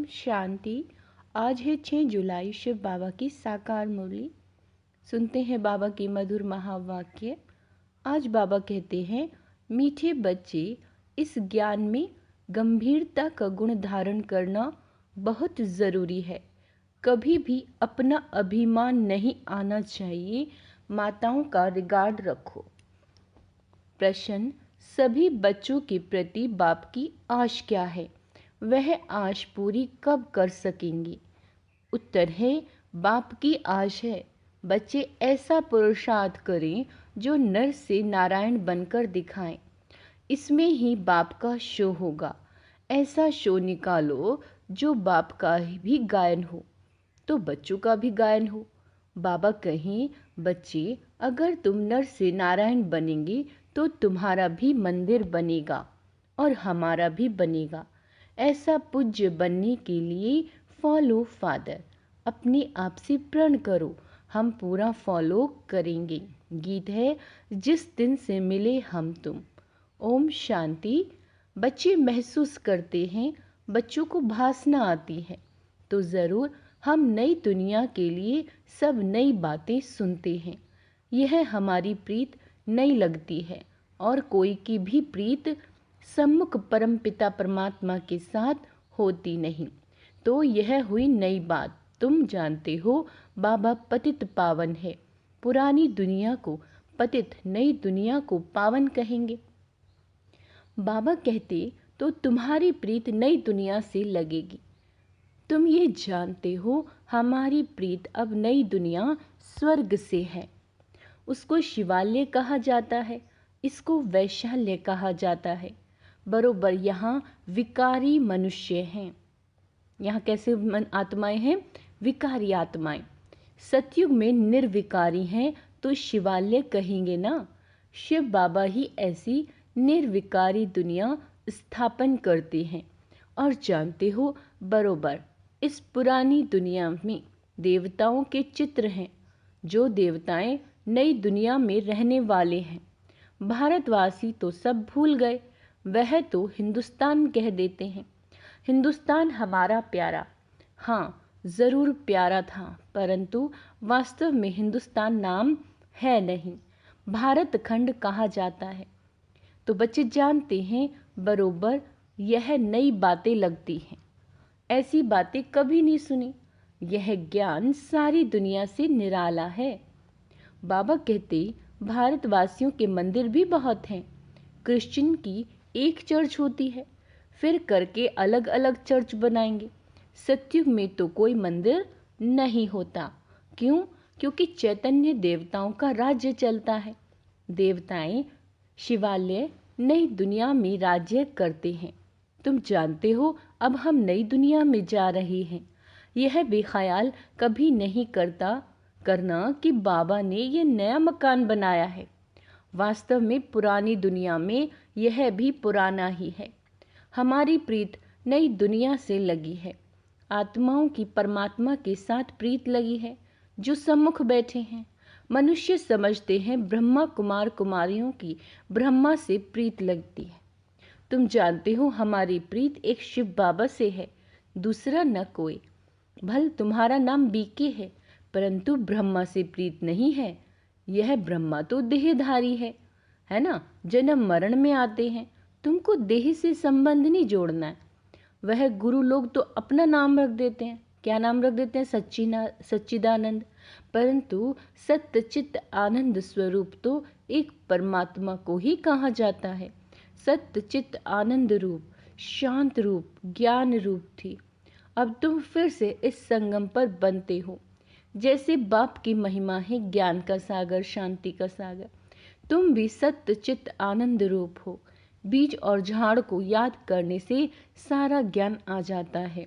शांति। आज है 6 जुलाई, शिव बाबा की साकार मुरली। सुनते हैं बाबा की मधुर महावाक्य। आज बाबा कहते हैं, मीठे बच्चे, इस ज्ञान में गंभीरता का गुण धारण करना बहुत ज़रूरी है। कभी भी अपना अभिमान नहीं आना चाहिए। माताओं का रिगार्ड रखो। प्रश्न, सभी बच्चों के प्रति बाप की आश क्या है? वह आश पूरी कब कर सकेंगे? उत्तर है, बाप की आश है बच्चे ऐसा पुरुषार्थ करें जो नर से नारायण बनकर दिखाएं। इसमें ही बाप का शो होगा। ऐसा शो निकालो जो बाप का भी गायन हो तो बच्चों का भी गायन हो। बाबा कहें, बच्चे, अगर तुम नर से नारायण बनेंगे तो तुम्हारा भी मंदिर बनेगा और हमारा भी बनेगा। ऐसा पूज्य बनने के लिए फॉलो फादर। अपने आप से प्रण करो, हम पूरा फॉलो करेंगे। गीत है, जिस दिन से मिले हम तुम। ओम शांति। बच्चे महसूस करते हैं, बच्चों को भासना आती है, तो ज़रूर हम नई दुनिया के लिए सब नई बातें सुनते हैं। यह हमारी प्रीत नई लगती है और कोई की भी प्रीत सम्मुख परमपिता परमात्मा के साथ होती नहीं। तो यह हुई नई बात। तुम जानते हो, बाबा पतित पावन है। पुरानी दुनिया को पतित, नई दुनिया को पावन कहेंगे। बाबा कहते तो तुम्हारी प्रीत नई दुनिया से लगेगी। तुम ये जानते हो, हमारी प्रीत अब नई दुनिया स्वर्ग से है। उसको शिवालय कहा जाता है, इसको वैशाल्य कहा जाता है। बरोबर यहाँ विकारी मनुष्य हैं। यहाँ कैसे आत्माएं हैं? विकारी आत्माएं। सतयुग में निर्विकारी हैं तो शिवालय कहेंगे ना। शिव बाबा ही ऐसी निर्विकारी दुनिया स्थापन करते हैं। और जानते हो, बरोबर इस पुरानी दुनिया में देवताओं के चित्र हैं। जो देवताएं नई दुनिया में रहने वाले हैं। भारतवासी तो सब भूल गए, वह तो हिंदुस्तान कह देते हैं। हिंदुस्तान हमारा प्यारा, हाँ ज़रूर प्यारा था, परंतु वास्तव में हिंदुस्तान नाम है नहीं, भारत खंड कहा जाता है। तो बच्चे जानते हैं, बरोबर यह नई बातें लगती हैं। ऐसी बातें कभी नहीं सुनी। यह ज्ञान सारी दुनिया से निराला है। बाबा कहते, भारतवासियों के मंदिर भी बहुत हैं। क्रिश्चियन की एक चर्च होती है, फिर करके अलग अलग चर्च बनाएंगे। सतयुग में तो कोई मंदिर नहीं होता। क्यों? क्योंकि चैतन्य देवताओं का राज्य चलता है। देवताएं शिवालय नई दुनिया में राज्य करते हैं। तुम जानते हो, अब हम नई दुनिया में जा रहे हैं। यह बेख्याल कभी नहीं करना कि बाबा ने यह नया मकान बनाया है। वास्तव में पुरानी दुनिया में यह भी पुराना ही है। हमारी प्रीत नई दुनिया से लगी है। आत्माओं की परमात्मा के साथ प्रीत लगी है, जो सम्मुख बैठे हैं। मनुष्य समझते हैं ब्रह्मा कुमार कुमारियों की ब्रह्मा से प्रीत लगती है। तुम जानते हो, हमारी प्रीत एक शिव बाबा से है, दूसरा न कोई। भल तुम्हारा नाम बीके है, परंतु ब्रह्मा से प्रीत नहीं है। यह ब्रह्मा तो देहधारी है ना, जन्म मरण में आते हैं। तुमको देह से संबंध नहीं जोड़ना है। वह गुरु लोग तो अपना नाम रख देते हैं। क्या नाम रख देते हैं? सच्चिदानंद। परंतु सत्य चित्त आनंद स्वरूप तो एक परमात्मा को ही कहा जाता है। सत्य चित्त आनंद रूप, शांत रूप, ज्ञान रूप थी। अब तुम फिर से इस संगम पर बनते हो। जैसे बाप की महिमा है ज्ञान का सागर, शांति का सागर, तुम भी सत्य चित्त आनंद रूप हो। बीज और झाड़ को याद करने से सारा ज्ञान आ जाता है।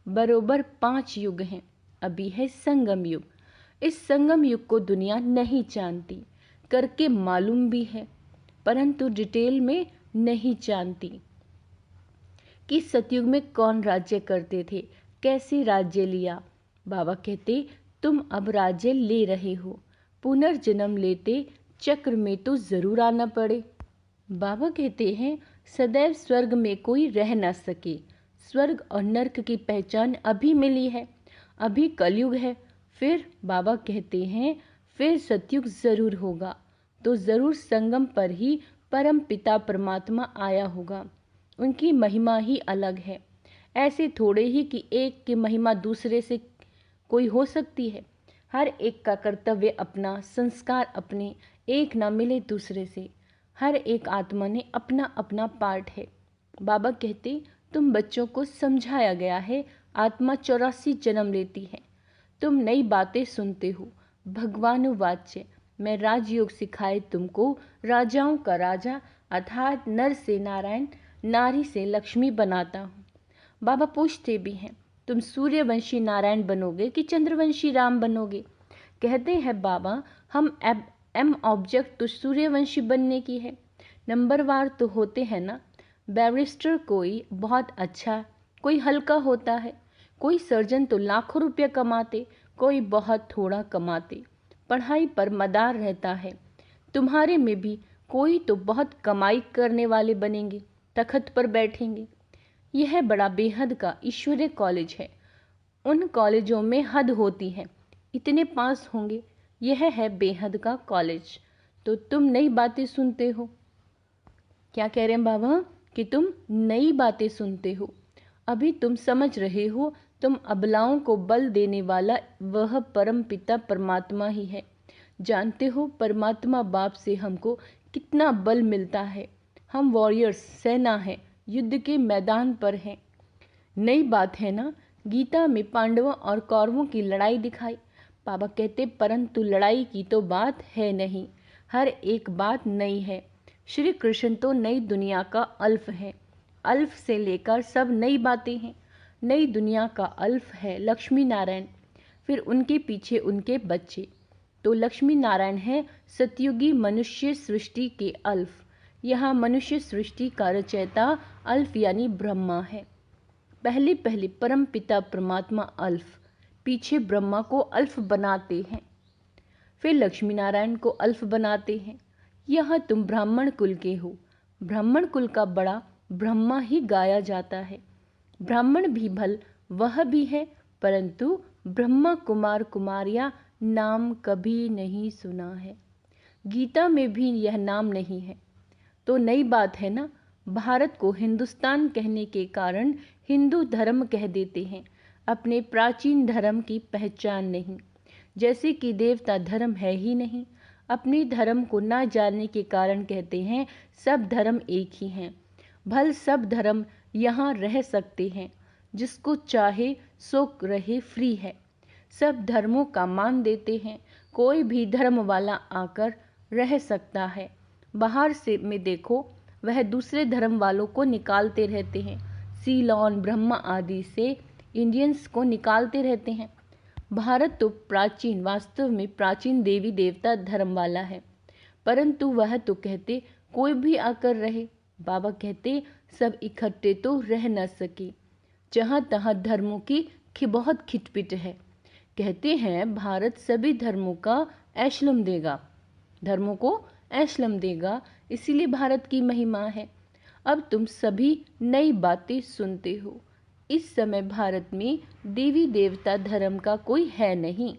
बरोबर 5 युग हैं। अभी है संगम युग। इस संगम युग को दुनिया नहीं जानती, करके मालूम भी है, परंतु डिटेल में नहीं जानती कि सतयुग में कौन राज्य करते थे, कैसे राज्य लिया। बाबा कहते, तुम अब राज्य ले रहे हो। पुनर्जन्म लेते चक्र में तो जरूर आना पड़े। बाबा कहते हैं, सदैव स्वर्ग में कोई रह न सके। स्वर्ग और नर्क की पहचान अभी मिली है, अभी कलयुग है। फिर बाबा कहते हैं फिर सतयुग जरूर होगा, तो जरूर संगम पर ही परम पिता परमात्मा आया होगा। उनकी महिमा ही अलग है। ऐसे थोड़े ही कि एक की महिमा दूसरे से कोई हो सकती है। हर एक का कर्तव्य अपना, संस्कार अपने, एक ना मिले दूसरे से। हर एक आत्मा ने अपना अपना पार्ट है। बाबा कहते तुम बच्चों को समझाया गया है आत्मा 84 जन्म लेती है। तुम नई बातें सुनते हो। भगवानुवाच्य मैं राजयोग सिखाए तुमको, राजाओं का राजा अर्थात नर से नारायण, नारी से लक्ष्मी बनाता हूँ। बाबा पूछते भी हैं तुम सूर्यवंशी नारायण बनोगे कि चंद्रवंशी राम बनोगे। कहते हैं बाबा हम एम ऑब्जेक्ट तो सूर्यवंशी बनने की है। नंबरवार तो होते हैं ना। बैरिस्टर कोई बहुत अच्छा, कोई हल्का होता है। कोई सर्जन तो लाखों रुपया कमाते, कोई बहुत थोड़ा कमाते। पढ़ाई पर मदार रहता है। तुम्हारे में भी कोई तो बहुत कमाई करने वाले बनेंगे, तख्त पर बैठेंगे। यह बड़ा बेहद का ईश्वरीय कॉलेज है। उन कॉलेजों में हद होती है, इतने पास होंगे। यह है बेहद का कॉलेज। तो तुम नई बातें सुनते हो। क्या कह रहे हैं बाबा कि तुम नई बातें सुनते हो। अभी तुम समझ रहे हो तुम अबलाओं को बल देने वाला वह परम पिता परमात्मा ही है। जानते हो परमात्मा बाप से हमको कितना बल मिलता है। हम वॉरियर्स, सेना है, युद्ध के मैदान पर हैं। नई बात है ना। गीता में पांडवों और कौरवों की लड़ाई दिखाई। बाबा कहते परंतु लड़ाई की तो बात है नहीं, हर एक बात नई है। श्री कृष्ण तो नई दुनिया का अल्फ है। अल्फ से लेकर सब नई बातें हैं। नई दुनिया का अल्फ है लक्ष्मी नारायण, फिर उनके पीछे उनके बच्चे। तो लक्ष्मी नारायण है सतयुगी मनुष्य सृष्टि के अल्फ। यहाँ मनुष्य सृष्टि का रचयिता अल्फ यानी ब्रह्मा है। पहले पहले परम पिता परमात्मा अल्फ, पीछे ब्रह्मा को अल्फ बनाते हैं, फिर लक्ष्मी नारायण को अल्फ बनाते हैं। यह तुम ब्राह्मण कुल के हो। ब्राह्मण कुल का बड़ा ब्रह्मा ही गाया जाता है। ब्राह्मण भी भल वह भी है, परंतु ब्रह्मा कुमार कुमारिया नाम कभी नहीं सुना है। गीता में भी यह नाम नहीं है। तो नई बात है ना। भारत को हिंदुस्तान कहने के कारण हिंदू धर्म कह देते हैं, अपने प्राचीन धर्म की पहचान नहीं। जैसे कि देवता धर्म है ही नहीं। अपने धर्म को ना जानने के कारण कहते हैं सब धर्म एक ही हैं। भल सब धर्म यहाँ रह सकते हैं, जिसको चाहे सो रहे फ्री है। सब धर्मों का मान देते हैं, कोई भी धर्म वाला आकर रह सकता है। बाहर से में देखो वह दूसरे धर्म वालों को निकालते रहते हैं। सीलोन ब्रह्मा आदि से इंडियंस को निकालते रहते हैं। भारत तो प्राचीन, वास्तव में प्राचीन देवी देवता धर्म वाला है, परंतु वह तो कहते कोई भी आकर रहे। बाबा कहते सब इकट्ठे तो रह न सके। जहाँ तहाँ धर्मों की बहुत खिटपिट है। कहते हैं भारत सभी धर्मों का एशलम देगा, धर्मों को एशलम देगा, इसीलिए भारत की महिमा है। अब तुम सभी नई बातें सुनते हो। इस समय भारत में देवी देवता धर्म का कोई है नहीं।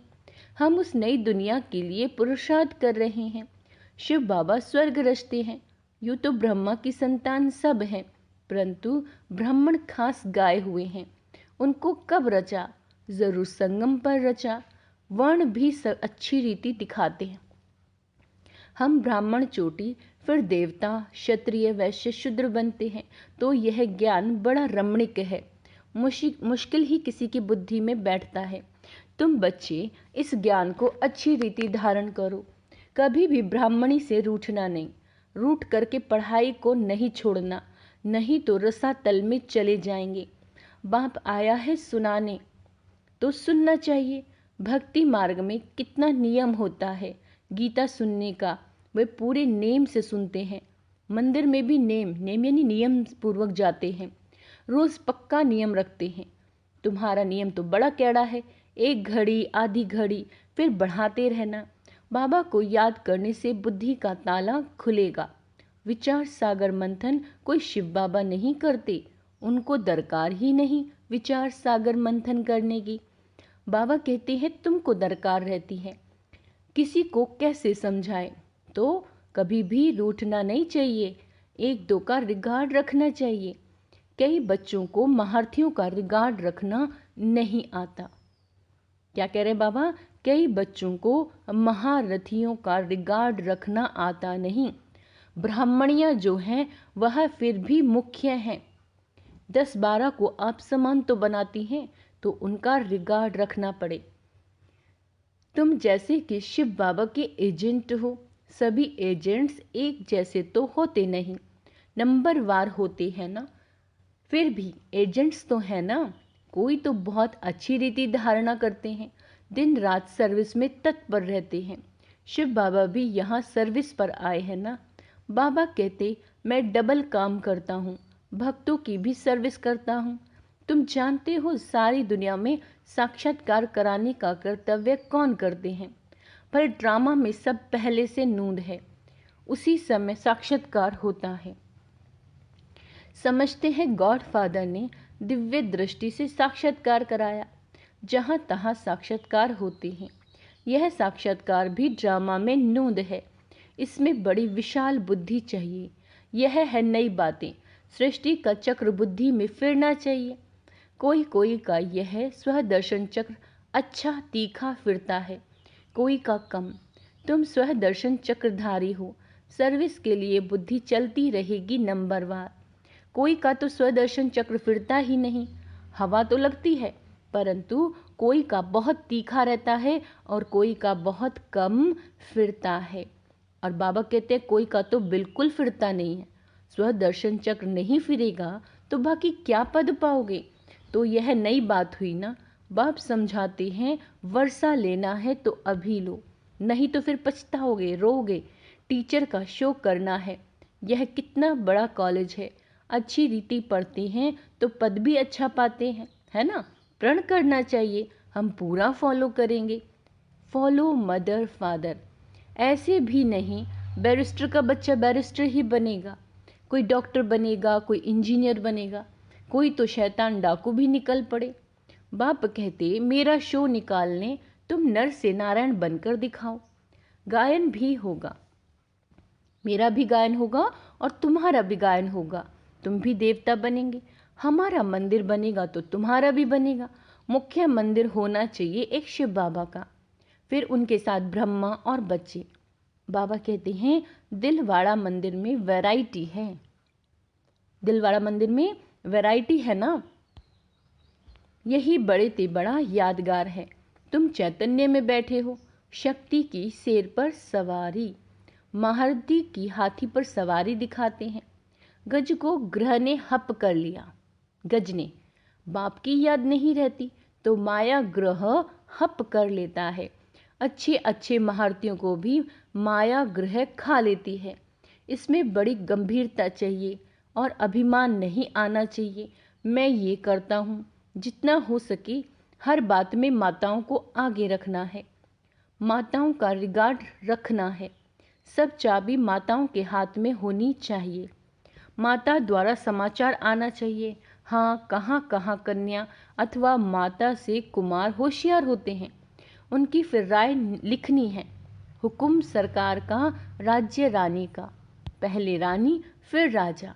हम उस नई दुनिया के लिए पुरुषार्थ कर रहे हैं। शिव बाबा स्वर्ग रचते हैं। यूँ तो ब्रह्मा की संतान सब हैं, परंतु ब्राह्मण खास गाए हुए हैं। उनको कब रचा? जरूर संगम पर रचा। वर्ण भी अच्छी रीति दिखाते हैं। हम ब्राह्मण चोटी, फिर देवता, क्षत्रिय, वैश्य, शूद्र बनते हैं। तो यह ज्ञान बड़ा रमणीक है, मुश्किल ही किसी की बुद्धि में बैठता है। तुम बच्चे इस ज्ञान को अच्छी रीति धारण करो। कभी भी ब्राह्मणी से रूठना नहीं। रूठ करके पढ़ाई को नहीं छोड़ना, नहीं तो रसातल में चले जाएंगे। बाप आया है सुनाने, तो सुनना चाहिए। भक्ति मार्ग में कितना नियम होता है गीता सुनने का, वे पूरे नेम से सुनते हैं। मंदिर में भी नेम यानी नियम पूर्वक जाते हैं। रोज पक्का नियम रखते हैं। तुम्हारा नियम तो बड़ा कैड़ा है, 1 घड़ी, आधी घड़ी, फिर बढ़ाते रहना। बाबा को याद करने से बुद्धि का ताला खुलेगा। विचार सागर मंथन कोई शिव बाबा नहीं करते, उनको दरकार ही नहीं विचार सागर मंथन करने की। बाबा कहते हैं तुमको दरकार रहती है। किसी को कैसे समझाए? तो कभी भी रूठना नहीं चाहिए, एक दो का रिगार्ड रखना चाहिए। कई बच्चों को महारथियों का रिगार्ड रखना नहीं आता। क्या कह रहे बाबा? कई बच्चों को महारथियों का रिगार्ड रखना आता नहीं। ब्राह्मणियां जो हैं वह फिर भी मुख्य हैं। 10-12 को आप समान तो बनाती हैं, तो उनका रिगार्ड रखना पड़े। तुम जैसे कि शिव बाबा के एजेंट हो। सभी एजेंट्स एक जैसे तो होते नहीं, नंबरवार होते हैं ना। फिर भी एजेंट्स तो है ना। कोई तो बहुत अच्छी रीति धारणा करते हैं, दिन रात सर्विस में तत्पर रहते हैं। शिव बाबा भी यहाँ सर्विस पर आए हैं ना। बाबा कहते मैं डबल काम करता हूँ, भक्तों की भी सर्विस करता हूँ। तुम जानते हो सारी दुनिया में साक्षात्कार कराने का कर्तव्य कौन करते हैं? पर ड्रामा में सब पहले से नूंद है, उसी समय साक्षात्कार होता है। समझते हैं गॉडफादर ने दिव्य दृष्टि से साक्षात्कार कराया। जहाँ तहाँ साक्षात्कार होते हैं। यह साक्षात्कार भी ड्रामा में नूंद है। इसमें बड़ी विशाल बुद्धि चाहिए। यह है नई बातें। सृष्टि का चक्र बुद्धि में फिरना चाहिए। कोई कोई का यह स्वदर्शन चक्र अच्छा तीखा फिरता है, कोई का कम। तुम स्वदर्शन चक्रधारी हो, सर्विस के लिए बुद्धि चलती रहेगी नंबरवार। कोई का तो स्वदर्शन चक्र फिरता ही नहीं, हवा तो लगती है, परंतु कोई का बहुत तीखा रहता है और कोई का बहुत कम फिरता है। और बाबा कहते हैं कोई का तो बिल्कुल फिरता नहीं है। स्वदर्शन चक्र नहीं फिरेगा तो बाकी क्या पद पाओगे? तो यह नई बात हुई ना। बाप समझाते हैं वर्षा लेना है तो अभी लो, नहीं तो फिर पछताओगे, रोगे। टीचर का शो करना है। यह कितना बड़ा कॉलेज है, अच्छी रीति पढ़ते हैं तो पद भी अच्छा पाते हैं, है ना। प्रण करना चाहिए, हम पूरा फॉलो करेंगे। Follow mother father. ऐसे भी नहीं बैरिस्टर का बच्चा बैरिस्टर ही बनेगा, कोई डॉक्टर बनेगा, कोई इंजीनियर बनेगा, कोई तो शैतान डाकू भी निकल पड़े। बाप कहते मेरा शो निकालने तुम नर से नारायण बनकर दिखाओ। गायन भी होगा, मेरा भी गायन होगा और तुम्हारा भी गायन होगा। तुम भी देवता बनेंगे, हमारा मंदिर बनेगा तो तुम्हारा भी बनेगा। मुख्य मंदिर होना चाहिए एक शिव बाबा का, फिर उनके साथ ब्रह्मा और बच्चे। बाबा कहते हैं दिलवाड़ा मंदिर में वैरायटी है। दिलवाड़ा मंदिर में वैरायटी है ना, यही बड़े ते बड़ा यादगार है। तुम चैतन्य में बैठे हो, शक्ति की शेर पर सवारी, महारथी की हाथी पर सवारी दिखाते हैं। गज को ग्रह ने हप कर लिया। गज ने, बाप की याद नहीं रहती तो माया ग्रह हप कर लेता है। अच्छे अच्छे महारथियों को भी माया ग्रह खा लेती है। इसमें बड़ी गंभीरता चाहिए और अभिमान नहीं आना चाहिए। मैं ये करता हूँ, जितना हो सके हर बात में माताओं को आगे रखना है, माताओं का रिगार्ड रखना है। सब चाबी माताओं के हाथ में होनी चाहिए। माता द्वारा समाचार आना चाहिए। हाँ, कहाँ कहाँ कन्या अथवा माता से कुमार होशियार होते हैं, उनकी फिर राय लिखनी है। हुकुम सरकार का, राज्य रानी का। पहले रानी फिर राजा।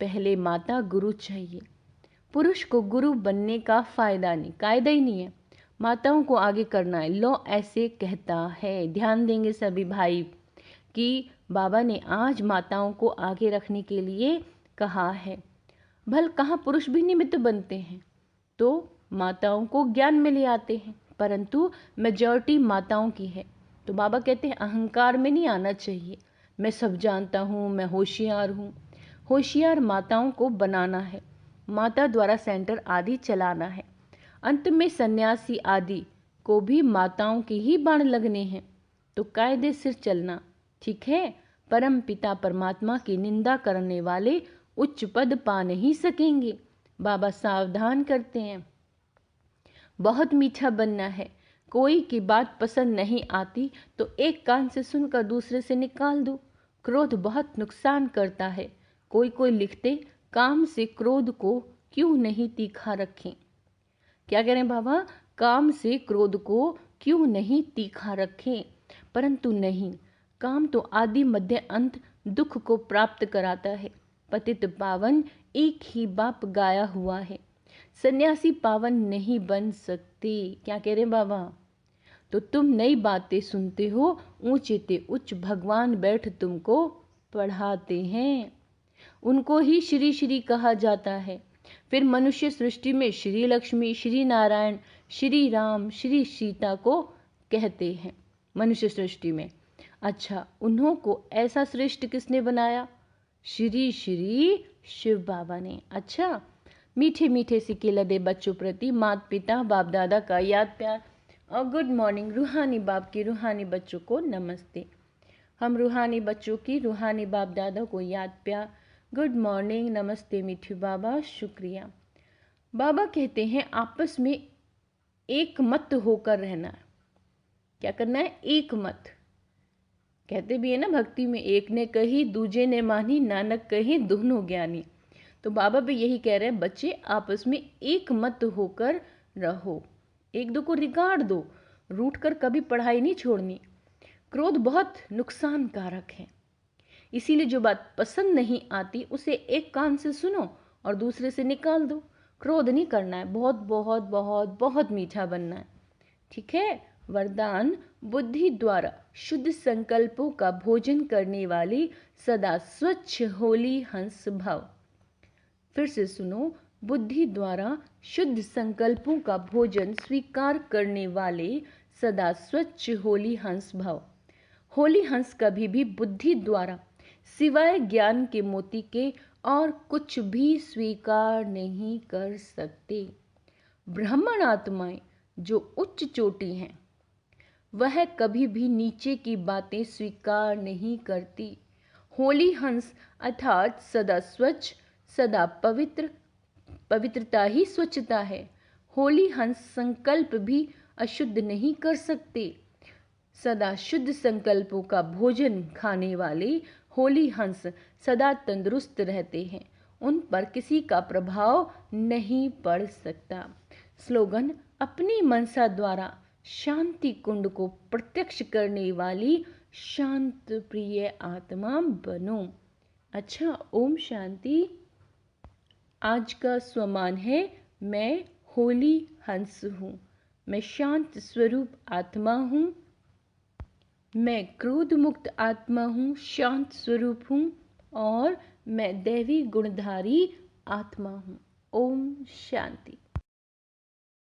पहले माता गुरु चाहिए। पुरुष को गुरु बनने का फायदा नहीं, कायदा ही नहीं है, माताओं को आगे करना है। लॉ ऐसे कहता है। ध्यान देंगे सभी भाई कि बाबा ने आज माताओं को आगे रखने के लिए कहा है। भल कहाँ पुरुष भी निमित्त बनते हैं तो माताओं को ज्ञान में ले आते हैं, परंतु मेजॉरिटी माताओं की है। तो बाबा कहते हैं अहंकार में नहीं आना चाहिए, मैं सब जानता हूँ, मैं होशियार हूँ। होशियार माताओं को बनाना है, माता द्वारा सेंटर आदि चलाना है। अंत में सन्यासी आदि को भी माताओं के ही बाण लगने हैं, तो कायदे से चलना ठीक है। परम पिता परमात्मा की निंदा करने वाले उच्च पद पा नहीं सकेंगे। बाबा सावधान करते हैं, बहुत मीठा बनना है। कोई की बात पसंद नहीं आती तो एक कान से सुनकर दूसरे से निकाल दो। क्रोध बहुत नुकसान करता है। कोई कोई लिखते काम से क्रोध को क्यों नहीं तीखा रखें। क्या कह रहे हैं बाबा, काम से क्रोध को क्यों नहीं तीखा रखें। परंतु नहीं, काम तो आदि मध्य अंत दुख को प्राप्त कराता है। पतित पावन एक ही बाप गाया हुआ है, सन्यासी पावन नहीं बन सकते। क्या कह रहे हैं बाबा, तो तुम नई बातें सुनते हो, ऊंचे ते उच्च भगवान बैठ तुमको पढ़ाते हैं, उनको ही श्री श्री कहा जाता है। फिर मनुष्य सृष्टि में श्री लक्ष्मी, श्री नारायण, श्री राम, श्री सीता को कहते हैं मनुष्य सृष्टि में। अच्छा, उन्हों को ऐसा श्रेष्ठ किसने बनाया? श्री श्री शिव बाबा ने। अच्छा, मीठे मीठे सिक्के लदे बच्चों प्रति माता पिता बाप दादा का याद प्यार और गुड मॉर्निंग। रूहानी बाप की रूहानी बच्चों को नमस्ते। हम रूहानी बच्चों की रूहानी बाप दादा को याद प्यार, गुड मॉर्निंग, नमस्ते मीठू बाबा, शुक्रिया। बाबा कहते हैं आपस में एक मत होकर रहना है। क्या करना है? एक मत। कहते भी है ना भक्ति में, एक ने कही दूजे ने मानी, नानक कहे दोनों ज्ञानी। तो बाबा भी यही कह रहे हैं, बच्चे आपस में एक मत होकर रहो, एक दो को रिगार्ड दो, रूठ कर कभी पढ़ाई नहीं छोड़नी। क्रोध बहुत नुकसानकारक है, इसीलिए जो बात पसंद नहीं आती उसे एक कान से सुनो और दूसरे से निकाल दो। क्रोध नहीं करना है, बहुत बहुत बहुत बहुत मीठा बनना है, ठीक है। वरदान, बुद्धि द्वारा शुद्ध संकल्पों का भोजन करने वाली सदा स्वच्छ होली हंस भव। फिर से सुनो, बुद्धि द्वारा शुद्ध संकल्पों का भोजन स्वीकार करने वाले सदा स्वच्छ होली हंस भव। होली हंस कभी भी बुद्धि द्वारा सिवाय ज्ञान के मोती के और कुछ भी स्वीकार नहीं कर सकते। ब्राह्मण आत्माएं जो उच्च चोटी हैं, वह कभी भी नीचे की बातें स्वीकार नहीं करती। होली हंस अर्थात सदा स्वच्छ, सदा पवित्र, पवित्रता ही स्वच्छता है। होली हंस संकल्प भी अशुद्ध नहीं कर सकते। सदा शुद्ध संकल्पों का भोजन खाने वाले होली हंस सदा तंदुरुस्त रहते हैं, उन पर किसी का प्रभाव नहीं पड़ सकता। स्लोगन, अपनी मनसा द्वारा शांति कुंड को प्रत्यक्ष करने वाली शांत प्रिय आत्मा बनो। अच्छा, ओम शांति। आज का स्वमान है, मैं होली हंस हूँ, मैं शांत स्वरूप आत्मा हूँ, मैं क्रोध मुक्त आत्मा हूँ, शांत स्वरूप हूँ, और मैं दैवी गुणधारी आत्मा हूँ। ओम शांति।